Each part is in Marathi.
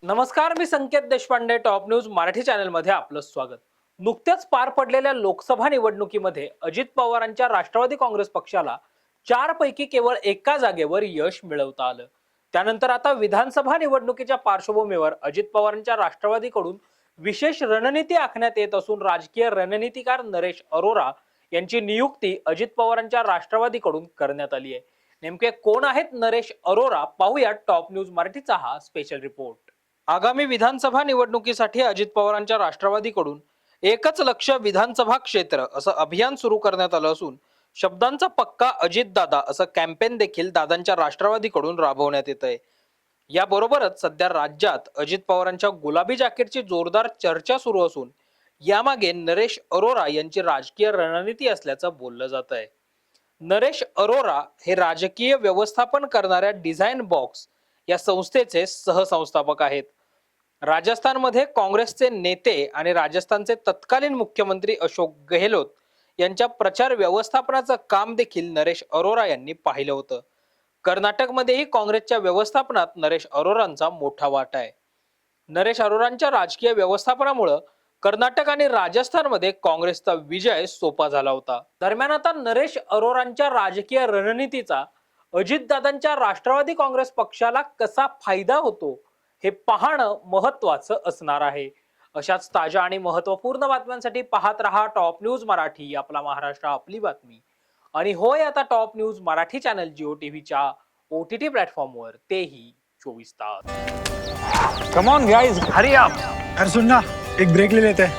नमस्कार, मी संकेत देशपांडे. टॉप न्यूज मराठी चॅनलमध्ये आपलं स्वागत. नुकत्याच पार पडलेल्या लोकसभा निवडणुकीमध्ये अजित पवारांच्या राष्ट्रवादी काँग्रेस पक्षाला 4 पैकी केवळ एका जागेवर यश मिळवता आलं. त्यानंतर आता विधानसभा निवडणुकीच्या पार्श्वभूमीवर अजित पवारांच्या राष्ट्रवादीकडून विशेष रणनीती आखण्यात येत असून राजकीय रणनीतिकार नरेश अरोरा यांची नियुक्ती अजित पवारांच्या राष्ट्रवादीकडून करण्यात आली आहे. नेमके कोण आहेत नरेश अरोरा, पाहूया टॉप न्यूज मराठीचा हा स्पेशल रिपोर्ट. आगामी विधानसभा निवडणुकीसाठी अजित पवारांच्या राष्ट्रवादीकडून एकच लक्ष विधानसभा क्षेत्र असं अभियान सुरू करण्यात आलं असून शब्दांचा पक्का अजितदादा असं कॅम्पेन देखील दादांच्या राष्ट्रवादीकडून राबवण्यात येत आहे. याबरोबरच सध्या राज्यात अजित पवारांच्या गुलाबी जाकीरची जोरदार चर्चा सुरू असून यामागे नरेश अरोरा यांची राजकीय रणनीती असल्याचं बोललं जात आहे. नरेश अरोरा हे राजकीय व्यवस्थापन करणाऱ्या डिझाइन बॉक्स या संस्थेचे सहसंस्थापक आहेत. राजस्थानमध्ये काँग्रेसचे नेते आणि राजस्थानचे तत्कालीन मुख्यमंत्री अशोक गेहलोत यांच्या प्रचार व्यवस्थापनाचं काम देखील नरेश अरोरा यांनी पाहिलं होतं. कर्नाटकमध्येही काँग्रेसच्या व्यवस्थापनात नरेश अरोरांचा मोठा वाटा आहे. नरेश अरोरांच्या राजकीय व्यवस्थापनामुळे कर्नाटक आणि राजस्थानमध्ये काँग्रेसचा विजय सोपा झाला होता. दरम्यान आता नरेश अरोरांच्या राजकीय रणनीतीचा अजितदादांच्या राष्ट्रवादी काँग्रेस पक्षाला कसा फायदा होतो हे पाहणं महत्वाचं असणार आहे. अशाच ताज्या आणि महत्वपूर्ण बातम्यांसाठी पाहत रहा टॉप न्यूज मराठी, आपला महाराष्ट्र आपली बातमी. आणि होय, आता top news Marathi channel Jio टीव्हीच्या OTT प्लॅटफॉर्मवर, तेही 24 तास. कम ऑन गाइस, हरी आप. यार सुन ना, एक ब्रेक ले लेते हैं.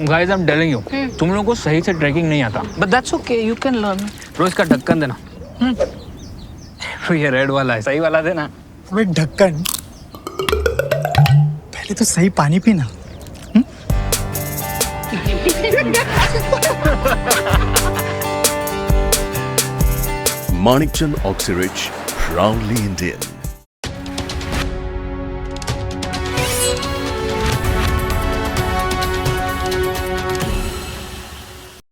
Guys, I am telling you, तुम लोगों को सही से ट्रैकिंग नहीं आता. But that's okay, you can learn. रोज का ढक्कन देना. ये रेड वाला है, सही वाला देना. अबे ढक्कन, पहले तो सही पानी पीना. Manikchand Oxyrich, proudly Indian.